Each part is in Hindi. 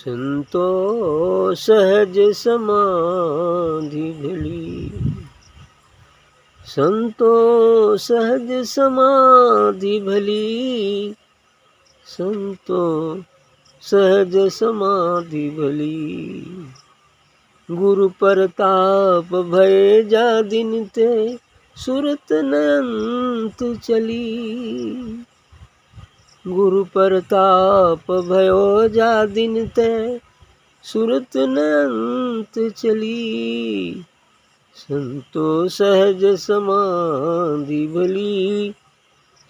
संतो सहज समाधि भली, संतो सहज समाधि भली, संतो सहज समाधि भली। गुरु परताप भय जा दिन ते, सुरत नयंत चली। गुरु परताप भयो जा दिन ते, सुरत नयंत चली। संतो सहज समाधि भली,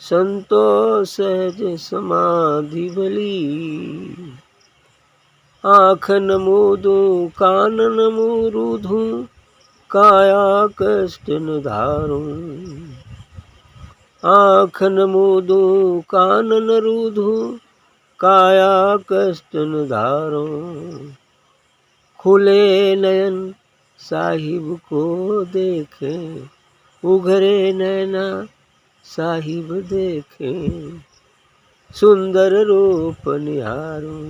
संतो सहज समाधि भली। आँख न मूंदूं कान न मूरूधूं, काया कष्ट न धारूं। आँख न मूंदूं कान न रूधूं, काया कष्ट न धारूं। खुले नयन साहिब को देखें, उघरे नैना साहिब देखें। सुंदर रूप निहारूं।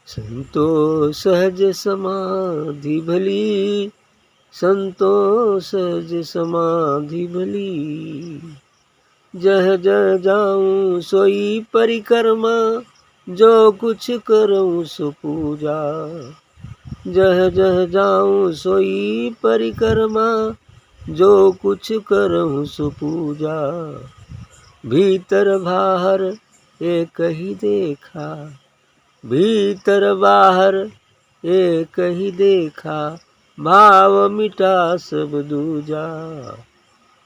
संतो सहज समाधि भली, संतो सहज समाधि भली। जह जह जाऊं सोई परिक्रमा, जो कुछ करूं सो पूजा। जह जह जाऊं सोई परिक्रमा, जो कुछ करूं सो पूजा। भीतर बाहर एक ही देखा, भीतर बाहर एक ही देखा। भाव मिटा सब दूजा।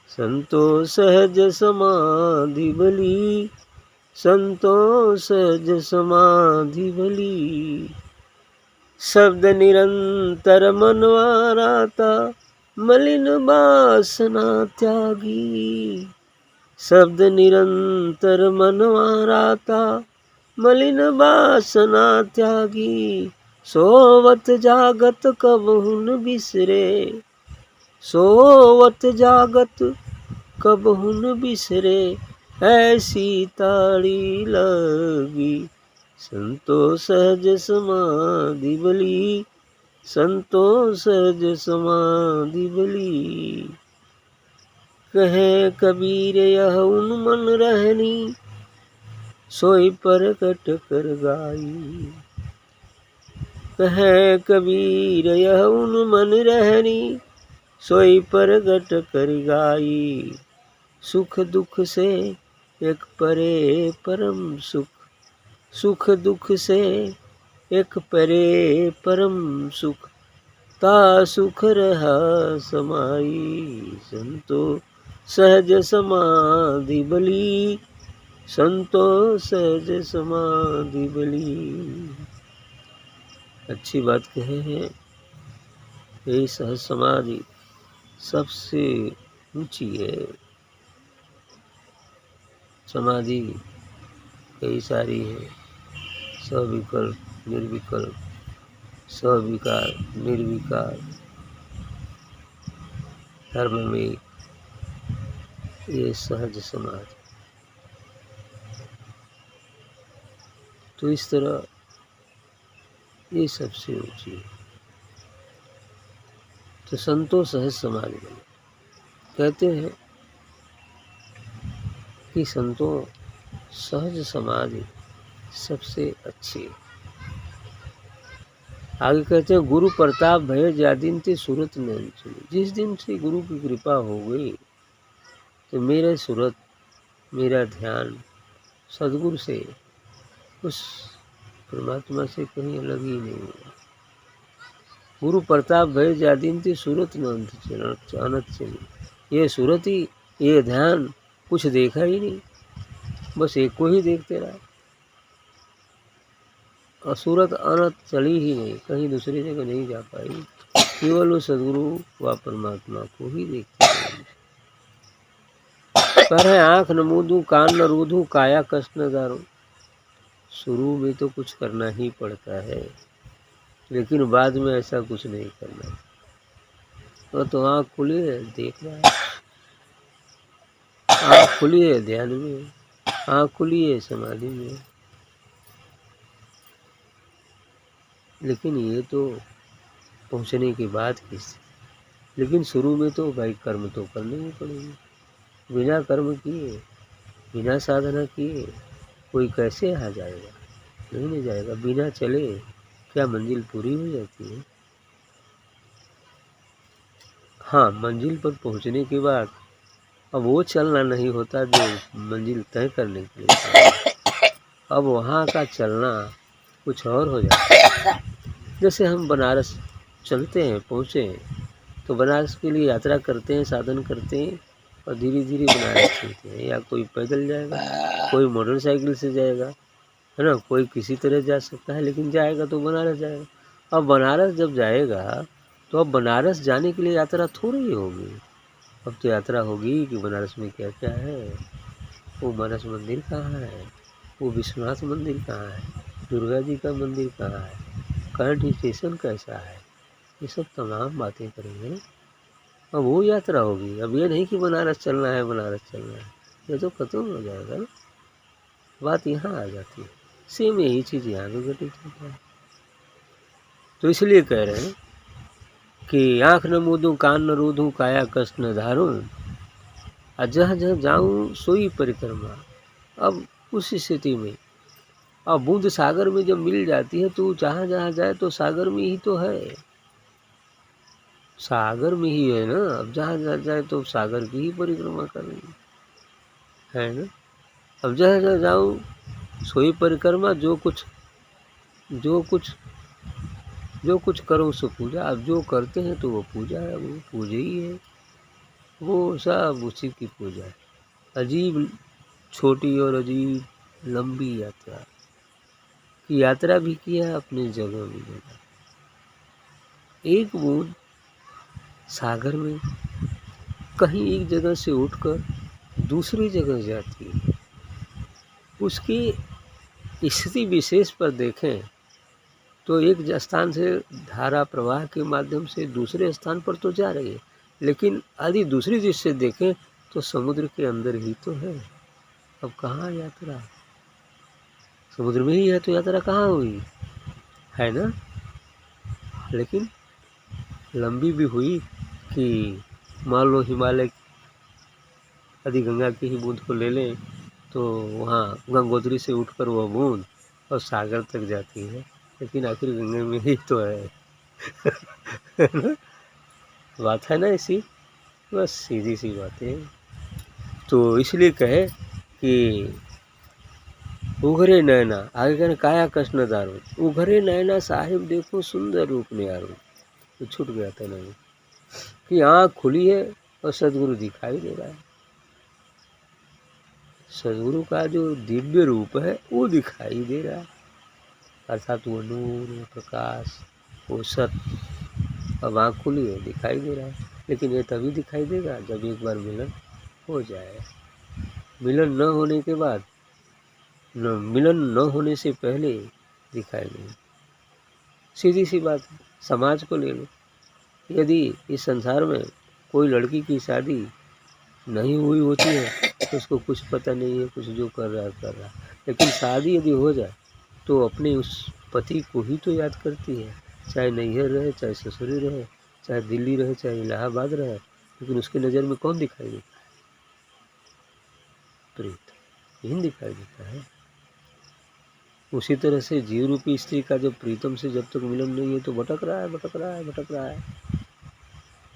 संतो सहज समाधि भली, संतो सहज समाधि भली। शब्द निरंतर मनवा राता, मलिन वासना त्यागी। शब्द निरंतर मनवा राता, मलिन वासना त्यागी। सोवत जागत कबहु न बिसरे, सोवत जागत कबहु न बिसरे। ऐसी ताड़ी लगी, संतो सहज समाधि भली, संतो सहज समाधि भली। कहे कबीर यह उन्मन रहनी, सोई प्रकट कर गाई। कहे कबीर यह उन्मन रहनी, सोई प्रकट कर गाई। सुख दुख से एक परे परम सुख, सुख दुख से एक परे परम सुख। ता सुख रहा समाई। संतो सहज समाधि भली, संतो सहज समाधि भली। अच्छी बात कहे हैं। यही सहज समाधि सबसे ऊंची है। समाधि कई सारी है, सविकल्प, निर्विकल्प, सविकार, निर्विकार, धर्म में ये सहज समाधि। तो इस तरह ये सबसे ऊंची है। तो संतो सहज समाधि बने। कहते हैं कि संतो सहज समाधि सबसे अच्छी है। आगे कहते हैं गुरु प्रताप भय जा दिन ते सूरत नयन चली। जिस दिन से गुरु की कृपा हो गई तो मेरा सूरत, मेरा ध्यान सदगुरु से, उस परमात्मा से कहीं अलग ही नहीं हुआ। गुरु प्रताप भय जा दिन ते सूरत अनंत चली। ये सूरत ही, ये ध्यान कुछ देखा ही नहीं, बस एक को ही देखते रहा। और सूरत अनंत चली ही नहीं, कहीं दूसरी जगह नहीं जा पाई। केवल उस सदगुरु व परमात्मा को ही देखते रहे। पर है आँख न मूंदूं कान न रूधूं, काया कष्ट न धारूं। शुरू में तो कुछ करना ही पड़ता है, लेकिन बाद में ऐसा कुछ नहीं करना। तो आँख खुली है, देख रहा है। आँख खुली है, ध्यान में। आँख खुली है, समाधि में। लेकिन ये तो पहुँचने के बाद की लेकिन शुरू में तो भाई कर्म तो करने ही पड़ेंगे। बिना कर्म किए, बिना साधना किए कोई कैसे आ जाएगा? नहीं जाएगा। बिना चले क्या मंजिल पूरी हो जाती है? हाँ, मंजिल पर पहुँचने के बाद अब वो चलना नहीं होता जो मंजिल तय करने के लिए चलना। अब वहाँ का चलना कुछ और हो जाता है। जैसे हम बनारस चलते हैं, पहुँचे हैं, तो बनारस के लिए यात्रा करते हैं, साधन करते हैं और धीरे-धीरे बनारस चलते हैं। या कोई पैदल जाएगा, कोई मोटरसाइकिल से जाएगा, है ना? कोई किसी तरह जा सकता है, लेकिन जाएगा तो बनारस जाएगा। अब बनारस जब जाएगा, तो अब बनारस जाने के लिए यात्रा थोड़ी ही होगी। अब तो यात्रा होगी कि बनारस में क्या-क्या है, वो मानस मंदिर कहाँ है, वो विश्वनाथ मंदिर कहाँ है, दुर्गा जी का मंदिर कहाँ है, करंट स्टेशन कैसा है, ये सब तमाम बातें करेंगे ना। अब वो यात्रा होगी। अब ये नहीं कि बनारस चलना है, बनारस चलना है, ये तो खत्म हो जाएगा ना। बात यहाँ आ जाती है। सेम यही चीज़ यहाँ भी घटित होता है। तो इसलिए कह रहे हैं कि आँख न मूंदूँ, कान न रूंधूँ, काया कष्ट न धारूँ, जहाँ जहाँ जाऊँ सोई परिक्रमा। अब उस स्थिति में अब बूंद सागर में जब मिल जाती है तो जहाँ जहाँ जाए तो सागर में ही तो है, सागर में ही है ना। अब जहाँ जहाँ जाए तो सागर की ही परिक्रमा करनी है ना। अब जहाँ जहाँ जाऊँ सोई परिक्रमा, जो कुछ जो कुछ करो सो पूजा। अब जो करते हैं तो वो पूजा है, वो पूजा ही है, वो सब उसी की पूजा है। अजीब छोटी और अजीब लंबी यात्रा की यात्रा भी किया अपने जगह भी जगह। एक बूंद सागर में कहीं एक जगह से उठकर दूसरी जगह जाती है। उसकी स्थिति विशेष पर देखें तो एक स्थान से धारा प्रवाह के माध्यम से दूसरे स्थान पर तो जा रही है, लेकिन यदि दूसरी दृष्टि से देखें तो समुद्र के अंदर ही तो है। अब कहाँ यात्रा? समुद्र में ही है तो यात्रा कहाँ हुई? है ना। लेकिन लंबी भी हुई कि मान लो हिमालय यदि गंगा की ही बूंद को ले लें तो वहाँ गंगोत्री से उठकर वह बूंद और सागर तक जाती है, लेकिन आखिर गंगा में ही तो है। बात है ना ऐसी, बस सीधी सी बात है। तो इसलिए कहे कि उघरे नैना, आगे कहना काया कष्ट न दारू, उघरे नैना साहिब देखो सुंदर रूप निहारो। तो छूट गया था नहीं कि आँख खुली है और सदगुरु दिखाई दे रहा है। सदगुरु का जो दिव्य रूप है वो दिखाई दे रहा है, अर्थात वो नूर, वो प्रकाश, वो सत्य। अब आँख खुली है, दिखाई दे रहा है, लेकिन ये तभी दिखाई देगा जब एक बार मिलन हो जाए। मिलन न होने के बाद, मिलन न होने से पहले दिखाई नहीं। सीधी सी बात है। समाज को ले लो, यदि इस संसार में कोई लड़की की शादी नहीं हुई होती है तो उसको कुछ पता नहीं है, कुछ जो कर रहा है कर रहा है, लेकिन शादी यदि हो जाए तो अपने उस पति को ही तो याद करती है, चाहे नैहर रहे, चाहे ससुरी रहे, चाहे दिल्ली रहे, चाहे इलाहाबाद रहे, लेकिन उसकी नज़र में कौन दिखाई देता है? प्रीत यही दिखाई देता है। उसी तरह से जीव रूपी स्त्री का जब प्रीतम से जब तक मिलन नहीं है तो भटक रहा है, भटक रहा है, भटक रहा है।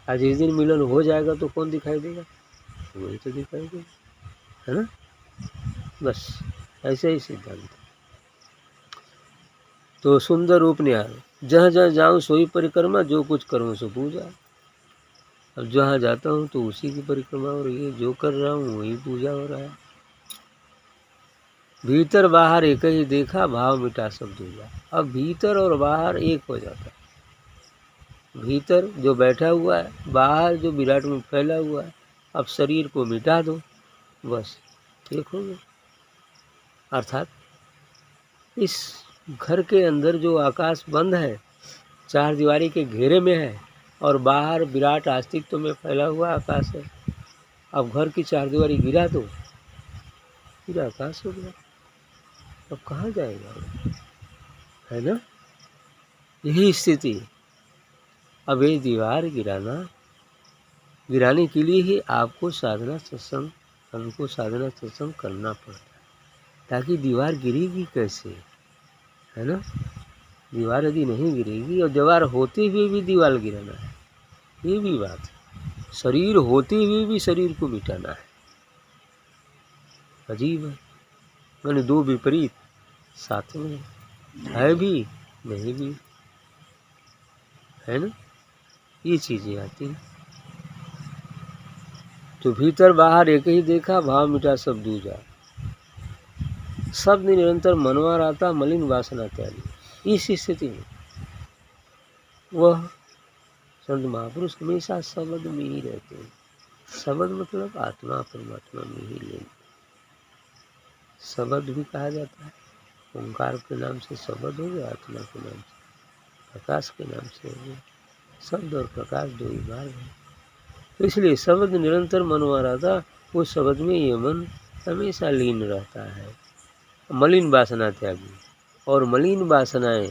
आज जिस दिन मिलन हो जाएगा तो कौन दिखाई देगा? वही तो दिखाई देगा, है ना। बस ऐसे ही सिद्धांत। तो सुंदर रूप निहारो, जहाँ जहाँ जाऊँ सोई परिक्रमा, जो कुछ करूँ सो पूजा। अब जहाँ जाता हूँ तो उसी की परिक्रमा हो रही है, जो कर रहा हूँ वही पूजा हो रहा है। भीतर बाहर एक ही देखा, भाव मिटा सब दूजा। अब भीतर और बाहर एक हो जाता है। भीतर जो बैठा हुआ है, बाहर जो विराट में फैला हुआ है। अब शरीर को मिटा दो, बस एक हो गया। अर्थात इस घर के अंदर जो आकाश बंद है, चार दीवारी के घेरे में है, और बाहर विराट अस्तित्व में फैला हुआ आकाश है। अब घर की चार दीवारी गिरा दो, फिर आकाश हो गया। अब कहाँ जाएगा, है ना। यही स्थिति। अब ये दीवार गिराने के लिए ही आपको हमको साधना सत्संग करना पड़ता है, ताकि दीवार गिरेगी कैसे, है ना। दीवार यदि नहीं गिरेगी, और दीवार होते हुए भी दीवार गिराना है, ये भी बात है। शरीर होते हुए भी शरीर को मिटाना है, अजीब है। मैंने दो विपरीत साथ में है भी, नहीं भी, है ना, ये चीजें आती हैं। तो भीतर बाहर एक ही देखा, भाव मिटा सब दूजा। शब्द निरंतर मनवा रहता, मलिन वासना त्यागी। इस स्थिति में वह संत महापुरुष हमेशा शब्द में ही रहते हैं। शब्द मतलब आत्मा परमात्मा में ही लीन। शब्द भी कहा जाता है, ओंकार के नाम से शब्द हो गया, आत्मा के नाम से, प्रकाश के नाम से हो गया। शब्द और प्रकाश दो ही मार्ग है। तो इसलिए शब्द निरंतर मनवा रहता, उस शब्द में ये मन हमेशा लीन रहता है। मलिन वासना त्यागी, और मलिन वासनाएं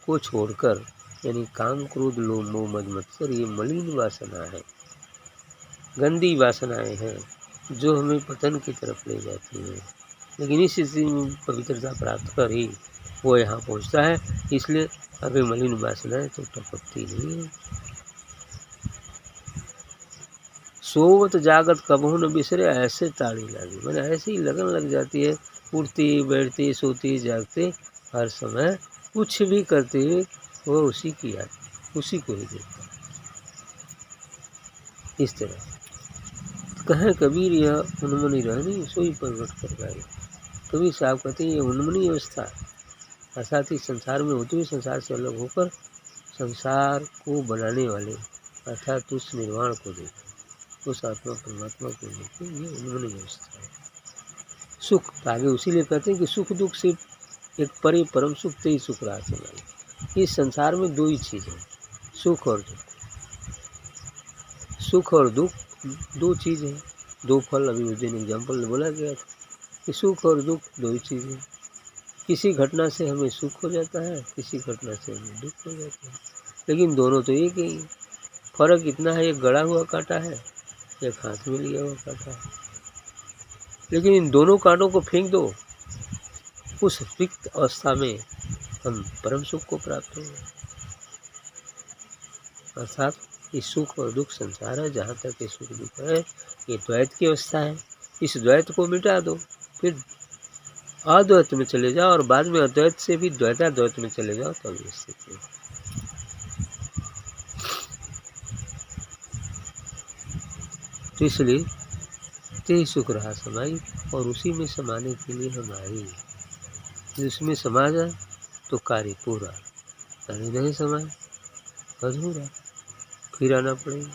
को छोड़कर, यानी काम क्रोध लोभ मोह मद मत्सर, ये मलिन वासना है, गंदी वासनाएं हैं, जो हमें पतन की तरफ ले जाती हैं। लेकिन इस स्थिति में पवित्रता प्राप्त कर ही वो यहाँ पहुँचता है। इसलिए अभी मलिन वासनाएं तो टपकती नहीं है। सोवत जागत कबहू न बिसरे, ऐसे ताड़ी लगी, मैंने ऐसे ही लगन लग जाती है। उठते बैठते सोते जागते हर समय कुछ भी करते हुए वो उसी की याद, उसी को ही देखता है। इस तरह कहें कबीर, यह उन्मनी रहनी सोई प्रगट कर पाए। कबीर साहब कहते हैं, ये उन्मनी अवस्था, अर्थात इस संसार में होते हुए संसार से अलग होकर संसार को बनाने वाले, अर्थात उस निर्वाण को देखें, उस आत्मा परमात्मा को देखें, ये उन्मनी अवस्था है। सुख आगे उसीलिए कहते हैं कि सुख दुख से एक परे परम सुख तेई सुख रहा चला। इस संसार में दो ही चीज़ है, सुख और दुख। सुख और दुख दो चीज़ है, दो फल। अभी उस दिन एग्जाम्पल में बोला गया था कि सुख और दुख दो ही चीज़ है। किसी घटना से हमें सुख हो जाता है, किसी घटना से हमें दुख हो जाता है, लेकिन दोनों तो एक ही। फर्क इतना है, एक गड़ा हुआ कांटा है, एक हाथ में लिया हुआ कांटा है। लेकिन इन दोनों कांटों को फेंक दो, उस रिक्त अवस्था में हम परम सुख को प्राप्त होंगे। अर्थात ये सुख और दुख संसार है, जहाँ तक ये सुख दुख है ये द्वैत की अवस्था है। इस द्वैत को मिटा दो, फिर अद्वैत में चले जाओ, और बाद में अद्वैत से भी द्वैत में चले जाओ, तब ये स्थिति है। तो इसलिए ते सुख रहा समाई, और उसी में समाने के लिए हम आए। जिसमें समा जाए तो कार्य पूरा, नहीं समाए अधूरा, फिर आना पड़ेगा।